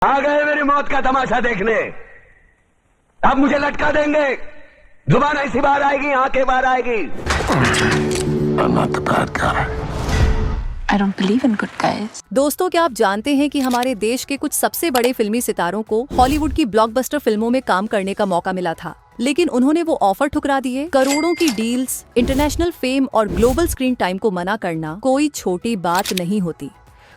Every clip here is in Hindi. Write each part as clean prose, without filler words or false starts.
आ गए मेरी मौत का तमाशा देखने। अब मुझे लटका देंगे, जुबान ऐसी बाहर आएगी, आंखें बाहर आएगी। I don't believe in good guys. दोस्तों, क्या आप जानते हैं कि हमारे देश के कुछ सबसे बड़े फिल्मी सितारों को हॉलीवुड की ब्लॉकबस्टर फिल्मों में काम करने का मौका मिला था, लेकिन उन्होंने वो ऑफर ठुकरा दिए। करोड़ों की डील्स, इंटरनेशनल फेम और ग्लोबल स्क्रीन टाइम को मना करना कोई छोटी बात नहीं होती।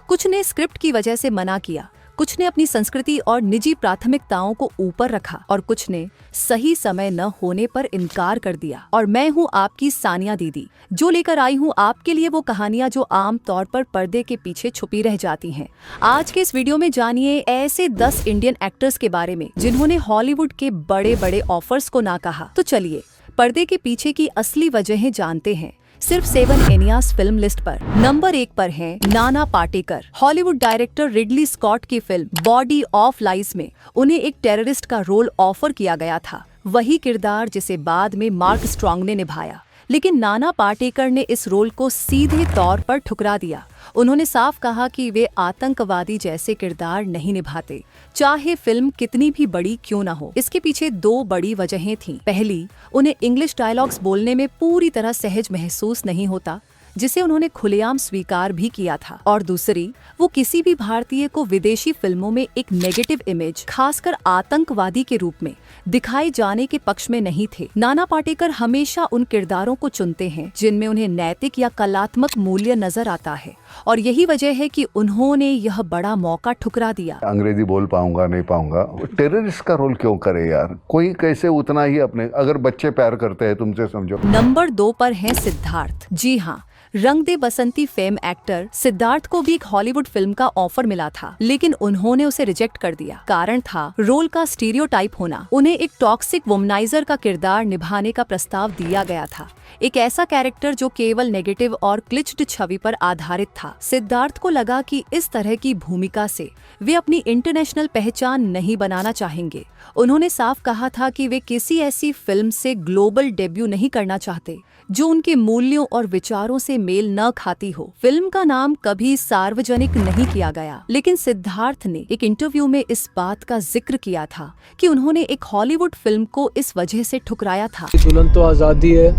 कुछ ने स्क्रिप्ट की वजह से मना किया, कुछ ने अपनी संस्कृति और निजी प्राथमिकताओं को ऊपर रखा और कुछ ने सही समय न होने पर इनकार कर दिया। और मैं हूँ आपकी सानिया दीदी, जो लेकर आई हूँ आपके लिए वो कहानियाँ जो आम तौर पर पर्दे के पीछे छुपी रह जाती हैं। आज के इस वीडियो में जानिए ऐसे 10 इंडियन एक्टर्स के बारे में जिन्होंने हॉलीवुड के बड़े बड़े ऑफर्स को ना कहा। तो चलिए पर्दे के पीछे की असली वजहें जानते हैं, सिर्फ 7 एनियास फिल्म लिस्ट पर। नंबर 1 पर हैं Nana Patekar. Hollywood director Ridley Scott की फिल्म बॉडी ऑफ लाइज में उन्हें एक टेररिस्ट का रोल ऑफर किया गया था, वही किरदार जिसे बाद में मार्क स्ट्रॉन्ग ने निभाया। लेकिन नाना पाटेकर ने इस रोल को सीधे तौर पर ठुकरा दिया। उन्होंने साफ कहा कि वे आतंकवादी जैसे किरदार नहीं निभाते, चाहे फिल्म कितनी भी बड़ी क्यों ना हो। इसके पीछे 2 बड़ी वजहें थीं। पहली, उन्हें इंग्लिश डायलॉग्स बोलने में पूरी तरह सहज महसूस नहीं होता, जिसे उन्होंने खुलेआम स्वीकार भी किया था। और दूसरी, वो किसी भी भारतीय को विदेशी फिल्मों में एक नेगेटिव इमेज, खासकर आतंकवादी के रूप में दिखाए जाने के पक्ष में नहीं थे। नाना पाटेकर हमेशा उन किरदारों को चुनते हैं जिनमें उन्हें नैतिक या कलात्मक मूल्य नजर आता है, और यही वजह है कि उन्होंने यह बड़ा मौका ठुकरा दिया। अंग्रेजी बोल पाऊंगा नहीं पाऊंगा, टेररिस्ट का रोल क्यों करे यार, कोई कैसे उतना ही अपने, अगर बच्चे प्यार करते हैं तुमसे समझो। नंबर 2 पर है सिद्धार्थ। जी हाँ, रंग दे बसंती फेम एक्टर सिद्धार्थ को भी एक हॉलीवुड फिल्म का ऑफर मिला था, लेकिन उन्होंने उसे रिजेक्ट कर दिया। कारण था रोल का स्टीरियोटाइप होना। उन्हें एक टॉक्सिक वुमनाइजर का किरदार निभाने का प्रस्ताव दिया गया था, एक ऐसा कैरेक्टर जो केवल नेगेटिव और क्लिच्ड छवि पर आधारित था। सिद्धार्थ को लगा कि इस तरह की भूमिका से वे अपनी इंटरनेशनल पहचान नहीं बनाना चाहेंगे। उन्होंने साफ कहा था कि वे किसी ऐसी फिल्म से ग्लोबल डेब्यू नहीं करना चाहते जो उनके मूल्यों और विचारों से मेल न खाती हो। फिल्म का नाम कभी सार्वजनिक नहीं किया गया, लेकिन सिद्धार्थ ने एक इंटरव्यू में इस बात का जिक्र किया था कि उन्होंने एक हॉलीवुड फिल्म को इस वजह से ठुकराया था। दुल्हन तो आजादी है,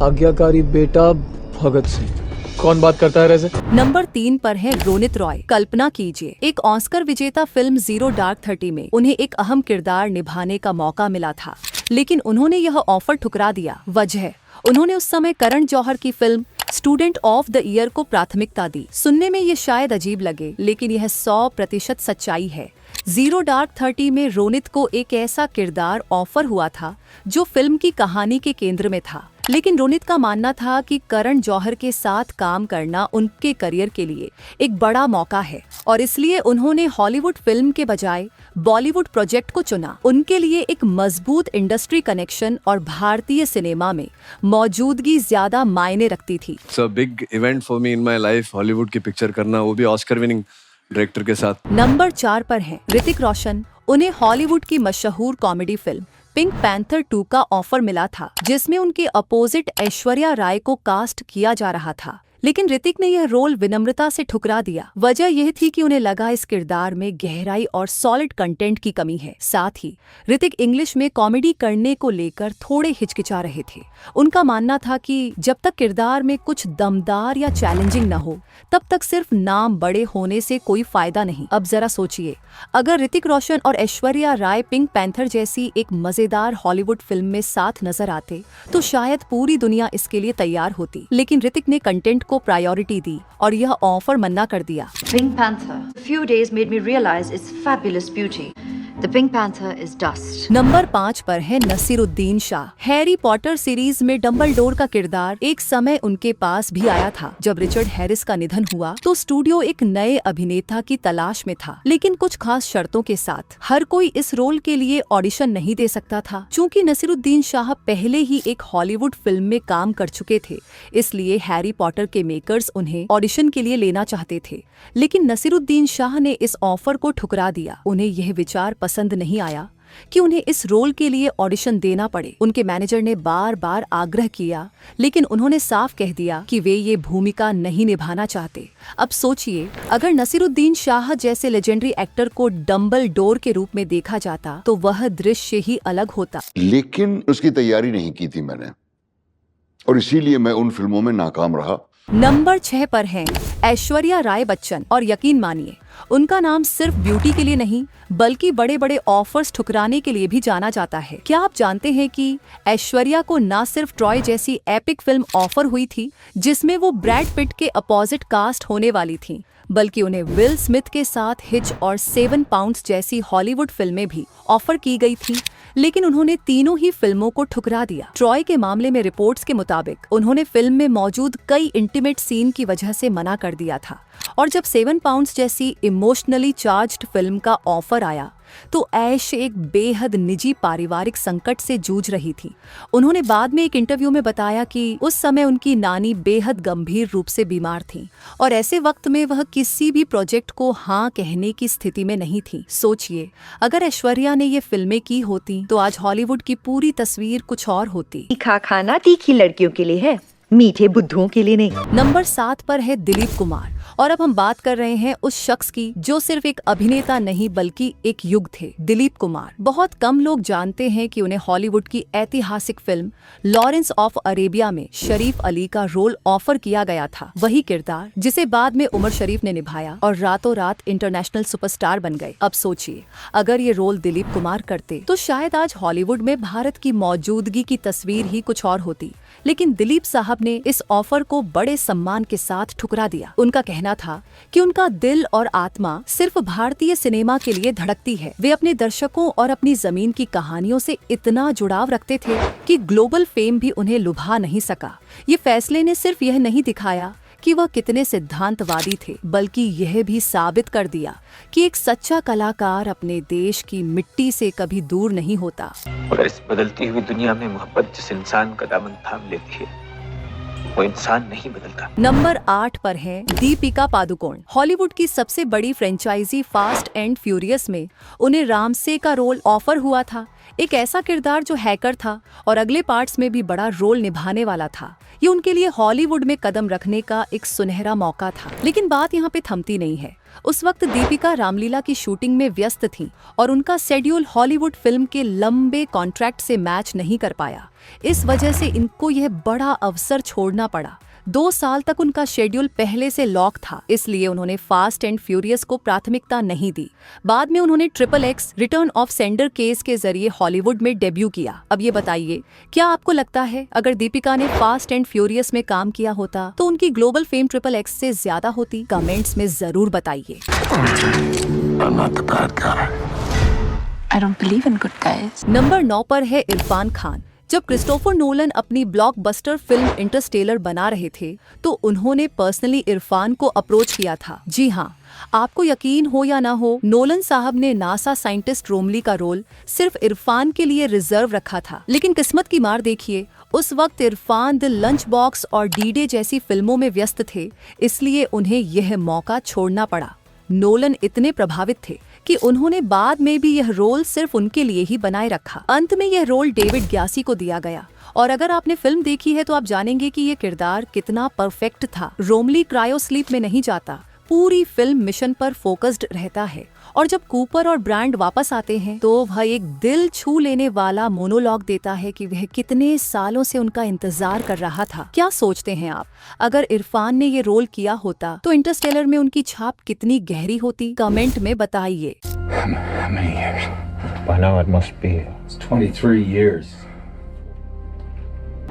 आज्ञाकारी बेटा भगत सिंह। कौन बात करता है वैसे? नंबर 3 पर है रोनित रॉय। कल्पना कीजिए, एक ऑस्कर विजेता फिल्म ज़ीरो डार्क 30 में उन्हें एक अहम किरदार निभाने का मौका मिला था, लेकिन उन्होंने यह ऑफर ठुकरा दिया। वजह, उन्होंने उस समय करण जौहर की film student of the year को प्राथमिकता दी। सुनने में ये शायद अजीब लगे, लेकिन यह 100% सच्चाई है। ज़ीरो डार्क 30 में रोनित को एक ऐसा किरदार ऑफर हुआ था जो फिल्म की कहानी के केंद्र में था, लेकिन रोनित का मानना था कि करण जौहर के साथ काम करना उनके करियर के लिए एक बड़ा मौका है, और इसलिए उन्होंने हॉलीवुड फिल्म के बजाय बॉलीवुड प्रोजेक्ट को चुना। उनके लिए एक मजबूत इंडस्ट्री कनेक्शन और भारतीय सिनेमा में मौजूदगी ज्यादा मायने रखती थी। It's a big event for me in my life, Hollywood की पिक्चर करना, वो भी ऑस्कर विनिंग डायरेक्टर के साथ। नंबर 4 पर है ऋतिक रोशन। उन्हें हॉलीवुड की मशहूर कॉमेडी फिल्म पिंक पैंथर 2 का ऑफर मिला था, जिसमें उनके अपोजिट ऐश्वर्या राय को कास्ट किया जा रहा था, लेकिन ऋतिक ने यह रोल विनम्रता से ठुकरा दिया। वजह यह थी कि उन्हें लगा इस किरदार में गहराई और सॉलिड कंटेंट की कमी है। साथ ही ऋतिक इंग्लिश में कॉमेडी करने को लेकर थोड़े हिचकिचा रहे थे। उनका मानना था कि जब तक किरदार में कुछ दमदार या चैलेंजिंग न हो, तब तक सिर्फ नाम बड़े होने से कोई फायदा नहीं। अब जरा सोचिए, अगर ऋतिक रोशन और ऐश्वर्या राय पिंक पैंथर जैसी एक मजेदार हॉलीवुड फिल्म में साथ नजर आते, तो शायद पूरी दुनिया इसके लिए तैयार होती। लेकिन ऋतिक ने कंटेंट को प्रायोरिटी दी और यह ऑफर मन्ना कर दिया। Pink Panther. A few days made me realize its fabulous beauty. The Pink Panther is dust. Number 5 पर है Naseeruddin Shah. Harry Potter series में डंबलडोर का किरदार एक समय उनके पास भी आया था। जब रिचर्ड हैरिस का निधन हुआ तो स्टूडियो एक नए अभिनेता की तलाश में था, लेकिन कुछ खास शर्तों के साथ। हर कोई इस रोल के लिए ऑडिशन नहीं दे सकता था। चूँकि नसीरुद्दीन शाह पहले ही एक हॉलीवुड फिल्म में काम कर चुके थे, इसलिए हैरी पॉटर के मेकर्स उन्हें ऑडिशन के लिए लेना चाहते थे, लेकिन नसीरुद्दीन शाह ने इस ऑफर को ठुकरा दिया। उन्हें यह विचार पसंद नहीं आया कि उन्हें इस रोल के लिए ऑडिशन देना पड़े। उनके मैनेजर ने बार बार आग्रह किया, लेकिन उन्होंने साफ कह दिया कि वे ये भूमिका नहीं निभाना चाहते। अब सोचिए, अगर नसीरुद्दीन शाह जैसे लेजेंडरी एक्टर को डम्बलडोर के रूप में देखा जाता तो वह दृश्य ही अलग होता। लेकिन उसकी तैयारी नहीं की थी मैंने, और इसीलिए मैं उन फिल्मों में नाकाम रहा। नंबर 6 पर हैं ऐश्वर्या राय बच्चन, और यकीन मानिए उनका नाम सिर्फ ब्यूटी के लिए नहीं बल्कि बड़े बड़े ऑफर्स ठुकराने के लिए भी जाना जाता है। क्या आप जानते हैं कि ऐश्वर्या को न सिर्फ ट्रॉय जैसी एपिक फिल्म ऑफर हुई थी जिसमें वो ब्रैड पिट के अपोजिट कास्ट होने वाली थी, बल्कि उन्हें विल स्मिथ के साथ हिच और 7 पाउंड्स जैसी हॉलीवुड फिल्में भी ऑफर की गई थी, लेकिन उन्होंने तीनों ही फिल्मों को ठुकरा दिया। ट्रॉय के मामले में रिपोर्ट्स के मुताबिक उन्होंने फिल्म में मौजूद कई इंटीमेट सीन की वजह से मना कर दिया था, और जब 7 पाउंड्स जैसी इमोशनली चार्ज्ड फिल्म का ऑफर आया तो ऐश एक बेहद निजी पारिवारिक संकट से जूझ रही थी। उन्होंने बाद में एक इंटरव्यू में बताया कि उस समय उनकी नानी बेहद गंभीर रूप से बीमार थी और ऐसे वक्त में वह किसी भी प्रोजेक्ट को हाँ कहने की स्थिति में नहीं थी। सोचिए, अगर ऐश्वर्या ने ये फिल्में की होती तो आज हॉलीवुड की पूरी तस्वीर कुछ और होती। तीखा खाना तीखी लड़कियों के लिए है, मीठे बुद्धुओं के लिए नहीं। नंबर 7 पर है दिलीप कुमार, और अब हम बात कर रहे हैं उस शख्स की जो सिर्फ एक अभिनेता नहीं बल्कि एक युग थे। दिलीप कुमार, बहुत कम लोग जानते हैं कि उन्हें हॉलीवुड की ऐतिहासिक फिल्म लॉरेंस ऑफ अरेबिया में शरीफ अली का रोल ऑफर किया गया था। वही किरदार जिसे बाद में उमर शरीफ ने निभाया और रातों रात इंटरनेशनल सुपरस्टार बन गए। अब सोचिए, अगर ये रोल दिलीप कुमार करते तो शायद आज हॉलीवुड में भारत की मौजूदगी की तस्वीर ही कुछ और होती, लेकिन दिलीप साहब ने इस ऑफर को बड़े सम्मान के साथ ठुकरा दिया। उनका कहना था कि उनका दिल और आत्मा सिर्फ भारतीय सिनेमा के लिए धड़कती है। वे अपने दर्शकों और अपनी जमीन की कहानियों से इतना जुड़ाव रखते थे कि ग्लोबल फेम भी उन्हें लुभा नहीं सका। ये फैसले ने सिर्फ यह नहीं दिखाया कि वह कितने सिद्धांतवादी थे, बल्कि यह भी साबित कर दिया कि एक सच्चा कलाकार अपने देश की मिट्टी से कभी दूर नहीं होता। मगर इस बदलती हुई दुनिया में मोहब्बत जिस इंसान का दामन थाम लेती है वो इंसान नहीं बदलता। नंबर 8 पर है दीपिका पादुकोण। हॉलीवुड की सबसे बड़ी फ्रेंचाइजी फास्ट एंड फ्यूरियस में उन्हें रामसे का रोल ऑफर हुआ था, एक ऐसा किरदार जो हैकर था और अगले पार्ट्स में भी बड़ा रोल निभाने वाला था। ये उनके लिए हॉलीवुड में कदम रखने का एक सुनहरा मौका था, लेकिन बात यहाँ पे थमती नहीं है। उस वक्त दीपिका रामलीला की शूटिंग में व्यस्त थी और उनका शेड्यूल हॉलीवुड फिल्म के लंबे कॉन्ट्रैक्ट से मैच नहीं कर पाया। इस वजह से इनको यह बड़ा अवसर छोड़ना पड़ा। 2 साल तक उनका शेड्यूल पहले से लॉक था, इसलिए उन्होंने फास्ट एंड फ्यूरियस को प्राथमिकता नहीं दी। बाद में उन्होंने XXX return of sender case के जरिए हॉलीवुड में डेब्यू किया। अब ये बताइए, क्या आपको लगता है अगर दीपिका ने फास्ट एंड फ्यूरियस में काम किया होता तो उनकी ग्लोबल फेम XXX से ज्यादा होती? कमेंट्स में जरूर बताइए। I don't believe in good guys. Number 9 पर है इरफान खान। जब क्रिस्टोफर नोलन अपनी ब्लॉकबस्टर फिल्म इंटरस्टेलर बना रहे थे तो उन्होंने पर्सनली इरफान को अप्रोच किया था। जी हाँ, आपको यकीन हो या ना हो, नोलन साहब ने नासा साइंटिस्ट रोमली का रोल सिर्फ इरफान के लिए रिजर्व रखा था। लेकिन किस्मत की मार देखिए, उस वक्त इरफान द लंच बॉक्स और डी-डे जैसी फिल्मों में व्यस्त थे, इसलिए उन्हें यह मौका छोड़ना पड़ा। नोलन इतने प्रभावित थे कि उन्होंने बाद में भी यह रोल सिर्फ उनके लिए ही बनाए रखा। अंत में यह रोल डेविड ग्यासी को दिया गया, और अगर आपने फिल्म देखी है तो आप जानेंगे कि यह किरदार कितना परफेक्ट था। रोमली क्रायो स्लीप में नहीं जाता, पूरी फिल्म मिशन पर फोकस्ड रहता है, और जब कूपर और ब्रांड वापस आते हैं तो वह एक दिल छू लेने वाला मोनोलॉग देता है कि वह कितने सालों से उनका इंतजार कर रहा था। क्या सोचते हैं आप, अगर इरफान ने ये रोल किया होता तो इंटरस्टेलर में उनकी छाप कितनी गहरी होती? कमेंट में बताइए।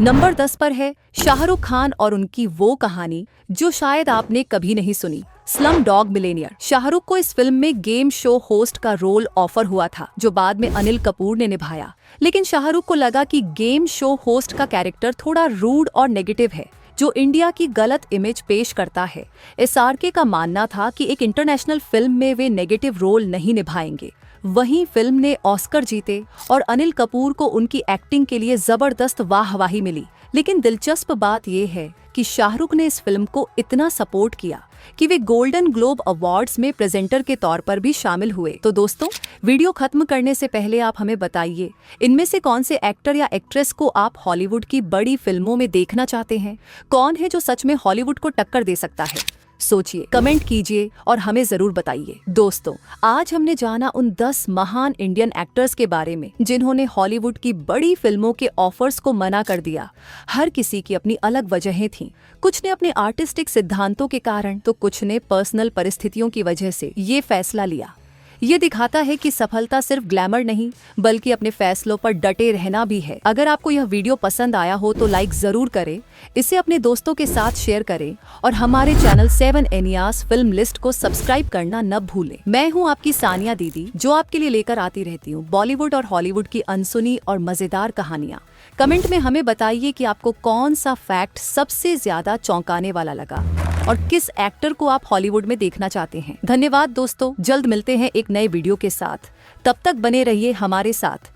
नंबर 10 पर है शाहरुख खान और उनकी वो कहानी जो शायद आपने कभी नहीं सुनी, स्लम डॉग मिलेनियर। शाहरुख को इस फिल्म में गेम शो होस्ट का रोल ऑफर हुआ था जो बाद में अनिल कपूर ने निभाया, लेकिन शाहरुख को लगा कि गेम शो होस्ट का कैरेक्टर थोड़ा रूड और नेगेटिव है जो इंडिया की गलत इमेज पेश करता है। SRK का मानना था कि एक इंटरनेशनल फिल्म में वे नेगेटिव रोल नहीं निभाएंगे। वहीं फिल्म ने ऑस्कर जीते और अनिल कपूर को उनकी एक्टिंग के लिए जबरदस्त वाहवाही मिली। लेकिन दिलचस्प बात यह है कि शाहरुख ने इस फिल्म को इतना सपोर्ट किया कि वे गोल्डन ग्लोब अवार्ड्स में प्रेजेंटर के तौर पर भी शामिल हुए। तो दोस्तों, वीडियो खत्म करने से पहले आप हमें बताइए, इनमें से कौन से एक्टर या एक्ट्रेस को आप हॉलीवुड की बड़ी फिल्मों में देखना चाहते हैं? कौन है जो सच में हॉलीवुड को टक्कर दे सकता है? सोचिए, कमेंट कीजिए और हमें जरूर बताइए। दोस्तों, आज हमने जाना उन 10 महान इंडियन एक्टर्स के बारे में जिन्होंने हॉलीवुड की बड़ी फिल्मों के ऑफर्स को मना कर दिया। हर किसी की अपनी अलग वजहें थीं। कुछ ने अपने आर्टिस्टिक सिद्धांतों के कारण, तो कुछ ने पर्सनल परिस्थितियों की वजह से ये फैसला लिया। ये दिखाता है कि सफलता सिर्फ ग्लैमर नहीं, बल्कि अपने फैसलों पर डटे रहना भी है। अगर आपको यह वीडियो पसंद आया हो तो लाइक जरूर करें, इसे अपने दोस्तों के साथ शेयर करें और हमारे चैनल 7 एनियास फिल्म लिस्ट को सब्सक्राइब करना न भूलें। मैं हूं आपकी सानिया दीदी, जो आपके लिए लेकर आती रहती हूं बॉलीवुड और हॉलीवुड की अनसुनी और मजेदार कहानियां। कमेंट में हमें बताइए कि आपको कौन सा फैक्ट सबसे ज्यादा चौंकाने वाला लगा और किस एक्टर को आप हॉलीवुड में देखना चाहते हैं। धन्यवाद दोस्तों, जल्द मिलते हैं एक नए वीडियो के साथ। तब तक बने रहिए हमारे साथ।